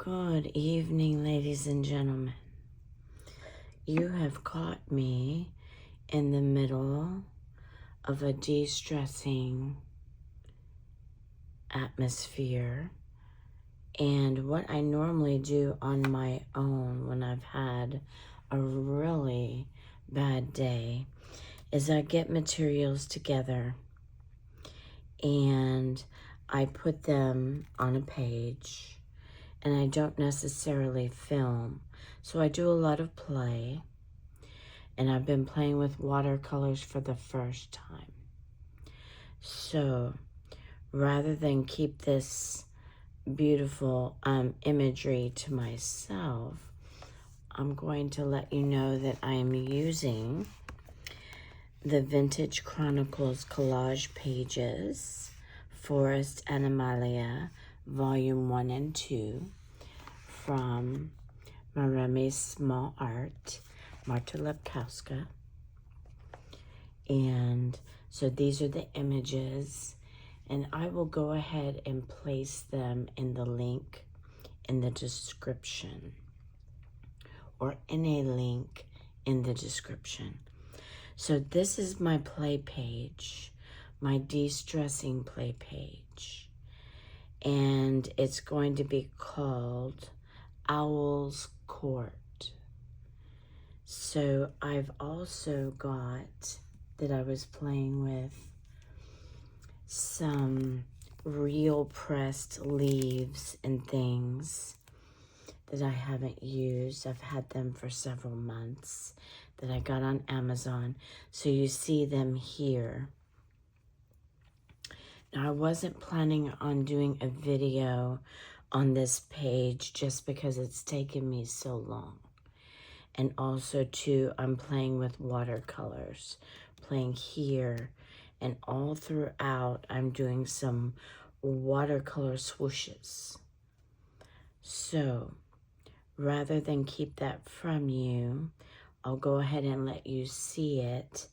Good evening, ladies and gentlemen. You have caught me in the middle of a de-stressing atmosphere. And what I normally do on my own when I've had a really bad day is I get materials together and I put them on a page, and I don't necessarily film. So I do a lot of play, and I've been playing with watercolors for the first time. So rather than keep this beautiful imagery to myself, I'm going to let you know that I am using the Vintage Chronicles collage pages, Forest Animalia, Volume 1 and 2, from Maremi's Small Art, Marta. And so these are the images, and I will go ahead and place them in the link in the description, or in a link in the description. So this is my play page, my de-stressing play page. And it's going to be called Owl's Court. So I've also got, that I was playing with, some real pressed leaves and things that I haven't used. I've had them for several months, that I got on Amazon. So you see them here. Now, I wasn't planning on doing a video on this page just because it's taken me so long. And also, too, I'm playing with watercolors, playing here, and all throughout, I'm doing some watercolor swooshes. So, rather than keep that from you, I'll go ahead and let you see it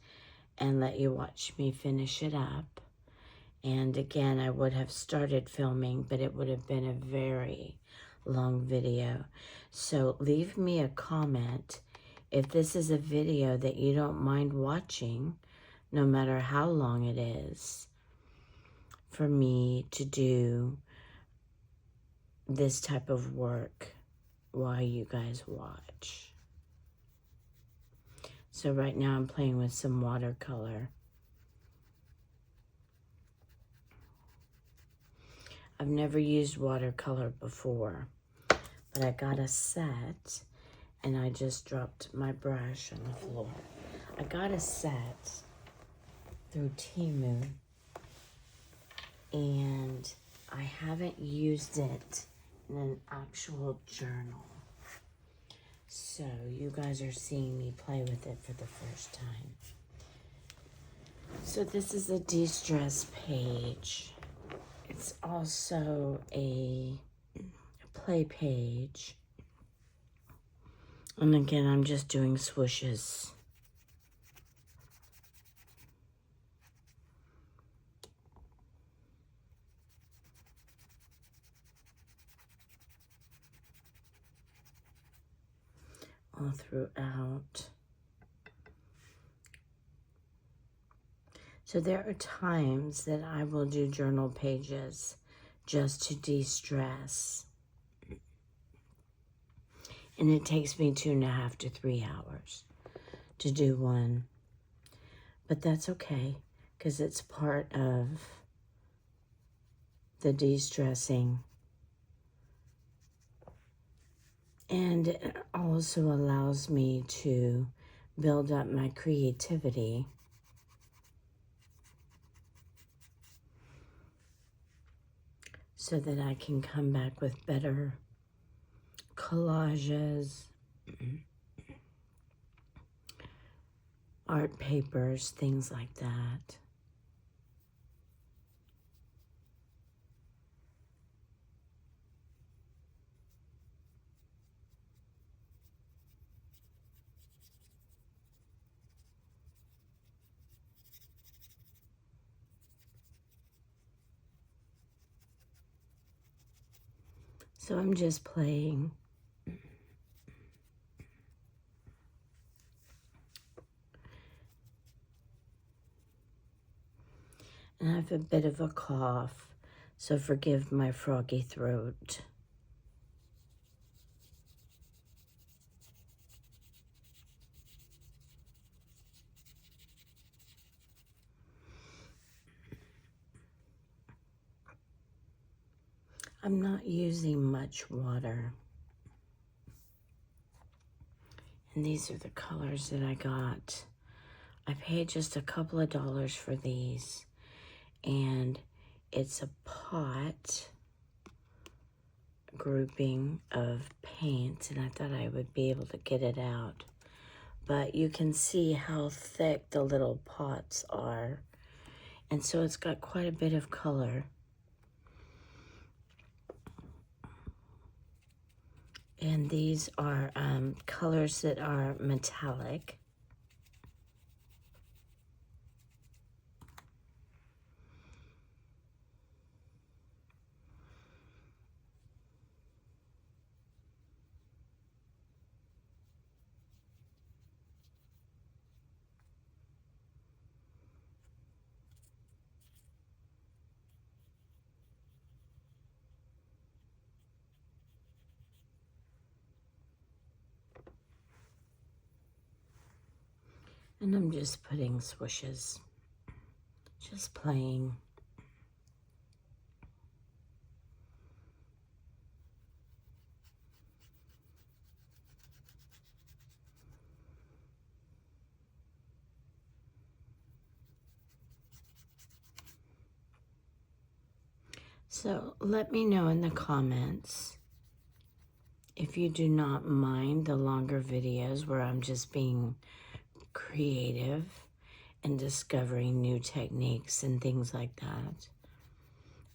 and let you watch me finish it up. And again, I would have started filming, but it would have been a very long video. So leave me a comment if this is a video that you don't mind watching, no matter how long it is, for me to do this type of work while you guys watch. So right now I'm playing with some watercolor. I've never used watercolor before, but I got a set, and I just dropped my brush on the floor. I got a set through Temu, and I haven't used it in an actual journal. So you guys are seeing me play with it for the first time. So this is a de-stress page. It's also a play page. And again, I'm just doing swooshes. All throughout. So there are times that I will do journal pages just to de-stress. And it takes me 2.5 to 3 hours to do one. But that's okay, because it's part of the de-stressing. And it also allows me to build up my creativity. So that I can come back with better collages, art papers, things like that. So I'm just playing. And I have a bit of a cough, so forgive my froggy throat. I'm not using much water. And these are the colors that I got. I paid just a couple of dollars for these. And it's a pot grouping of paint, and I thought I would be able to get it out. But you can see how thick the little pots are. And so it's got quite a bit of color. And these are colors that are metallic. And I'm just putting swooshes, just playing. So let me know in the comments if you do not mind the longer videos where I'm just being creative and discovering new techniques and things like that.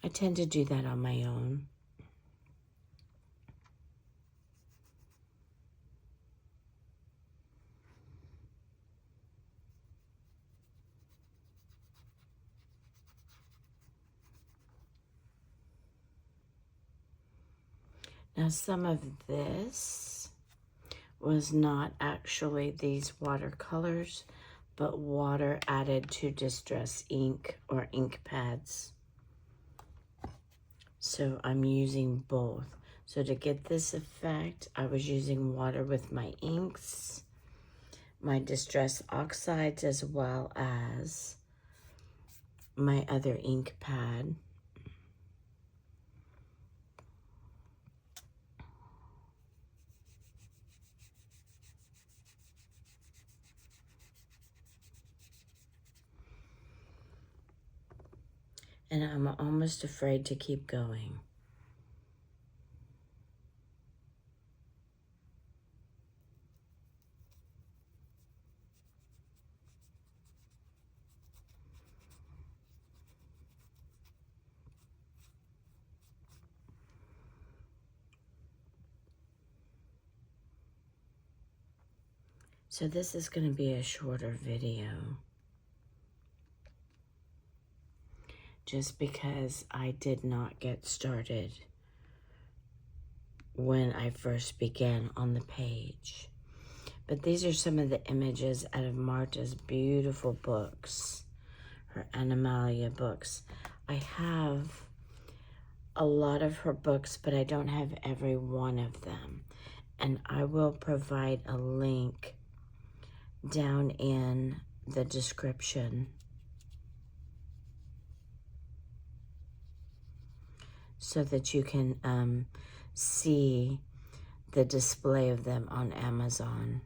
I tend to do that on my own. Now, some of this was not actually these watercolors, but water added to distress ink or ink pads. So I'm using both. So to get this effect, I was using water with my inks, my distress oxides, as well as my other ink pad. And I'm almost afraid to keep going. So this is going to be a shorter video, just because I did not get started when I first began on the page. But these are some of the images out of Marta's beautiful books, her Animalia books. I have a lot of her books, but I don't have every one of them. And I will provide a link down in the description so that you can see the display of them on Amazon.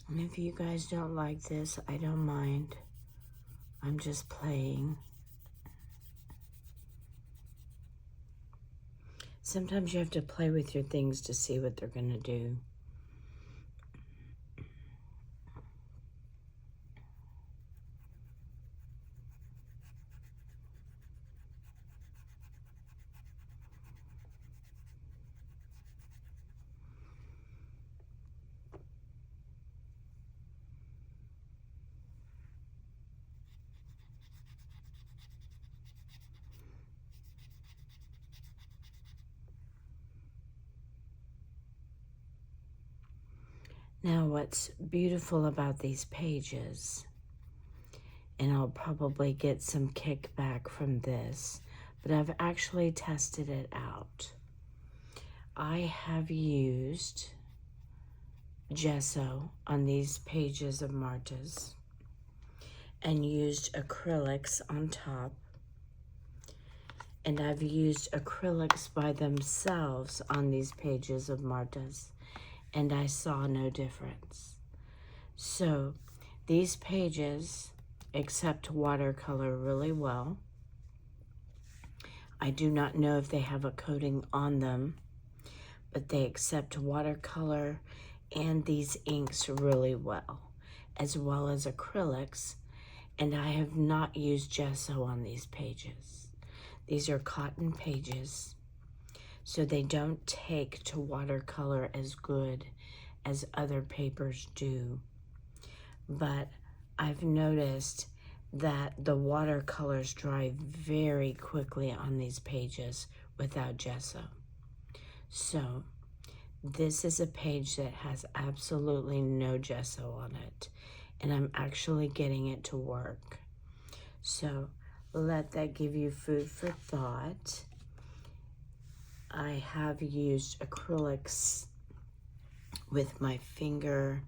And if you guys don't like this, I don't mind. I'm just playing. Sometimes you have to play with your things to see what they're going to do. Now, what's beautiful about these pages, and I'll probably get some kickback from this, but I've actually tested it out. I have used gesso on these pages of Marta's and used acrylics on top. And I've used acrylics by themselves on these pages of Marta's, and I saw no difference. So these pages accept watercolor really well. I do not know if they have a coating on them, but they accept watercolor and these inks really well as acrylics. And I have not used gesso on these pages. These are cotton pages, so they don't take to watercolor as good as other papers do. But I've noticed that the watercolors dry very quickly on these pages without gesso. So this is a page that has absolutely no gesso on it, and I'm actually getting it to work. So let that give you food for thought. I have used acrylics with my finger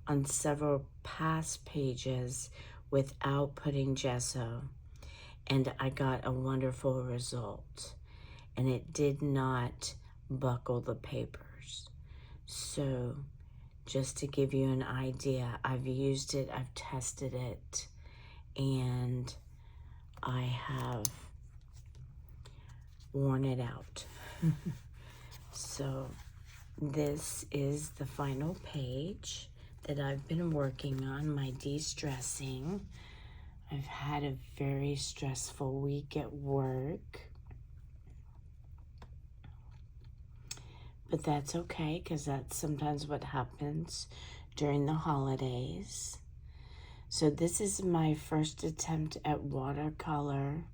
on several past pages without putting gesso, and I got a wonderful result, and it did not buckle the papers. So just to give you an idea, I've used it, I've tested it, and I have worn it out. So this is the final page that I've been working on, my de-stressing. I've had a very stressful week at work, but that's okay, because that's sometimes what happens during the holidays. So this is my first attempt at watercolor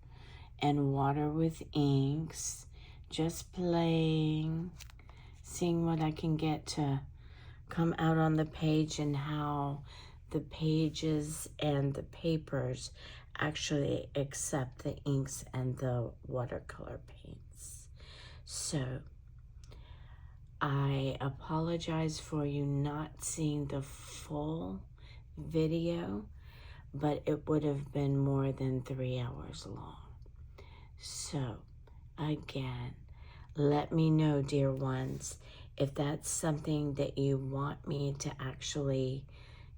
and water with inks, just playing, seeing what I can get to come out on the page and how the pages and the papers actually accept the inks and the watercolor paints. So I apologize for you not seeing the full video, but it would have been more than 3 hours long. So again, let me know, dear ones, if that's something that you want me to actually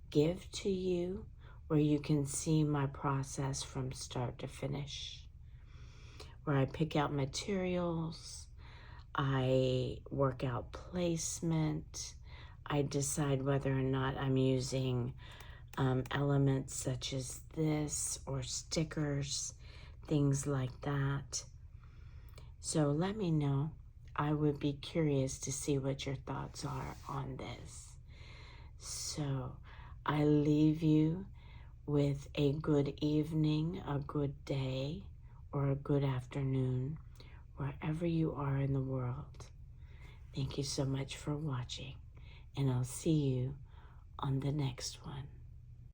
give to you, where you can see my process from start to finish, where I pick out materials, I work out placement, I decide whether or not I'm using elements such as this or stickers, things like that. So let me know. I would be curious to see what your thoughts are on this. So I leave you with a good evening, a good day, or a good afternoon, wherever you are in the world. Thank you so much for watching, and I'll see you on the next one.